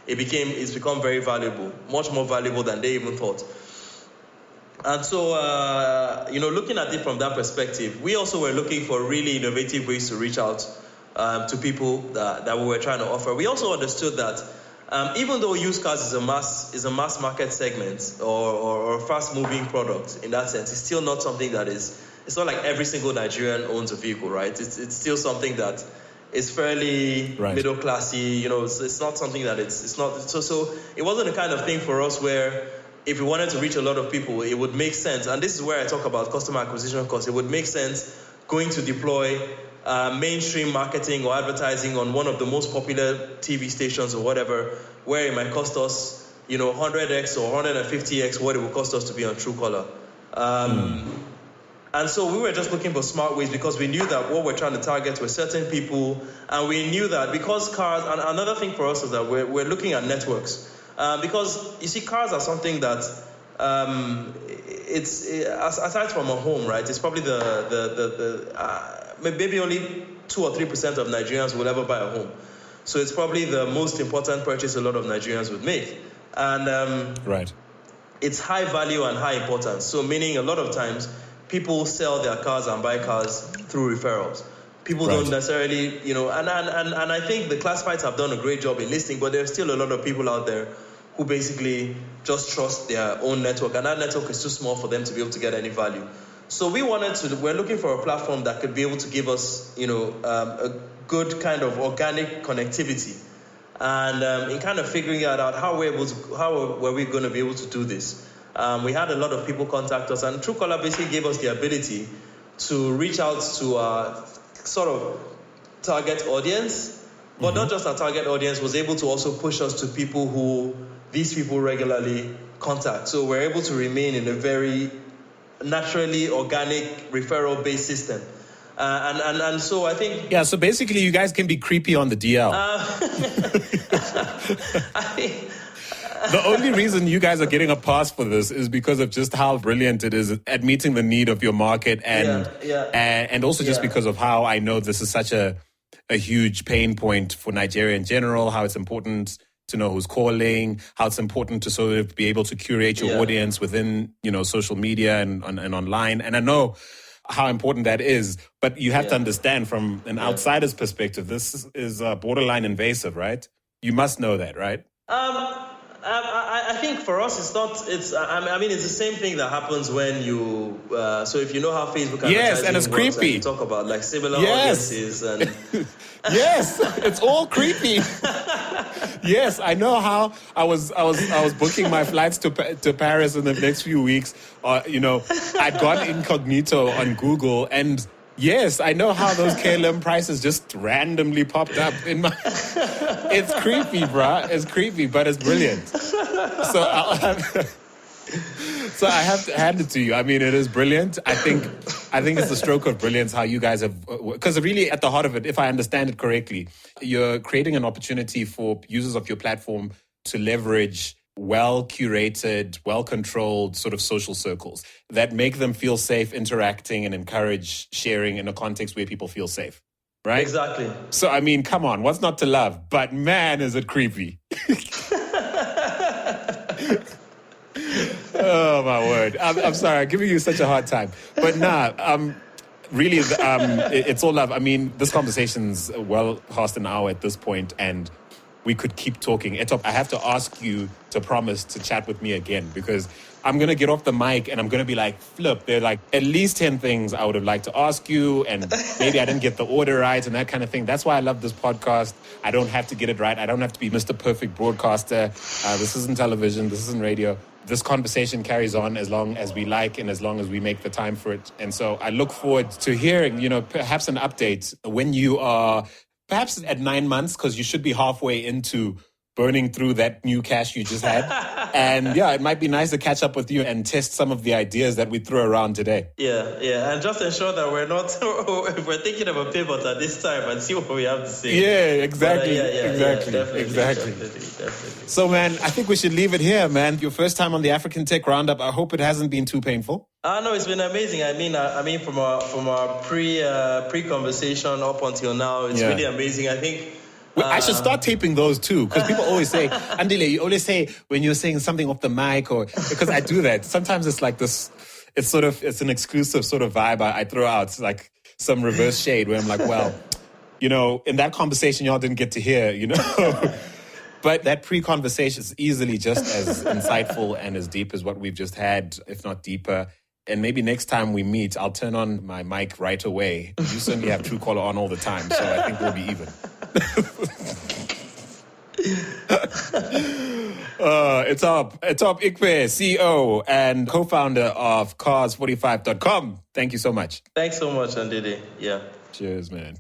it's become very valuable, much more valuable than they even thought. And so, looking at it from that perspective, we also were looking for really innovative ways to reach out to people that we were trying to offer. We also understood that even though used cars is a mass market segment or a fast-moving product in that sense, it's still not something that is. It's not like every single Nigerian owns a vehicle, right? It's still something that is fairly middle classy. It's not something that it's not. So it wasn't the kind of thing for us where, if we wanted to reach a lot of people, it would make sense. And this is where I talk about customer acquisition costs. It would make sense going to deploy mainstream marketing or advertising on one of the most popular TV stations or whatever, where it might cost us, 100x or 150x what it would cost us to be on Truecaller. And so we were just looking for smart ways, because we knew that what we're trying to target were certain people. And we knew that because cars, and another thing for us is that we're looking at networks. Because you see, cars are something that it's aside from a home, right? It's probably maybe only 2 or 3% of Nigerians will ever buy a home. So it's probably the most important purchase a lot of Nigerians would make, and it's high value and high importance. So meaning a lot of times people sell their cars and buy cars through referrals. People don't necessarily, and I think the classifieds have done a great job in listing, but there's still a lot of people out there who basically just trust their own network, and that network is too small for them to be able to get any value. So we're looking for a platform that could be able to give us, a good kind of organic connectivity, and in kind of figuring out how were we going to be able to do this. We had a lot of people contact us, and Truecaller basically gave us the ability to reach out to our sort of target audience, but not just our target audience, was able to also push us to people who these people regularly contact. So we're able to remain in a very naturally organic referral-based system. And so I think... Yeah, so basically you guys can be creepy on the DL. The only reason you guys are getting a pass for this is because of just how brilliant it is at meeting the need of your market, and also just because of how I know this is such a huge pain point for Nigeria in general, how it's important to know who's calling, how it's important to sort of be able to curate your audience within, social media and online. And I know how important that is, but you have to understand from an outsider's perspective, this is borderline invasive, right? You must know that, right? I think for us, it's not. It's. I mean, it's the same thing that happens when you. So if you know how Facebook advertising and it's works, creepy. And you talk about like similar audiences and. Yes, it's all creepy. Yes, I know how I was booking my flights to Paris in the next few weeks. I'd gone incognito on Google, and yes, I know how those KLM prices just randomly popped up in my. It's creepy, bruh. It's creepy, but it's brilliant. So I have to hand it to you. I mean, it is brilliant. I think it's a stroke of brilliance how you guys have, because really at the heart of it, if I understand it correctly, you're creating an opportunity for users of your platform to leverage well-curated, well-controlled sort of social circles that make them feel safe interacting and encourage sharing in a context where people feel safe. Right? Exactly. So, I mean, come on, what's not to love? But man, is it creepy. Oh, my word. I'm sorry, I'm giving you such a hard time. But really, it's all love. I mean, this conversation's well past an hour at this point, and we could keep talking. Etop, I have to ask you to promise to chat with me again, because I'm going to get off the mic and I'm going to be like, Flip, there are like at least 10 things I would have liked to ask you, and maybe I didn't get the order right and that kind of thing. That's why I love this podcast. I don't have to get it right. I don't have to be Mr. Perfect broadcaster. This isn't television. This isn't radio. This conversation carries on as long as we like and as long as we make the time for it. And so I look forward to hearing, perhaps an update when you are perhaps at 9 months, because you should be halfway into burning through that new cash you just had. And yeah, it might be nice to catch up with you and test some of the ideas that we threw around today. Yeah. And just ensure that we're not, if we're thinking of a pivot at this time and see what we have to say. Yeah, exactly. Definitely. So, man, I think we should leave it here, man. Your first time on the African Tech Roundup. I hope it hasn't been too painful. No, it's been amazing. I mean, from our pre-conversation up until now, it's really amazing. I think. I should start taping those too, because people always say, Andile, you always say when you're saying something off the mic, or because I do that. Sometimes it's like this, it's an exclusive sort of vibe I throw out. It's like some reverse shade where I'm like, well, in that conversation y'all didn't get to hear, But that pre-conversation is easily just as insightful and as deep as what we've just had, if not deeper. And maybe next time we meet, I'll turn on my mic right away. You certainly have Truecaller on all the time, so I think we'll be even. Etop Ikpe, CEO and co-founder of Cars45.com. Thank you so much. Thanks so much, Andide. Yeah. Cheers, man.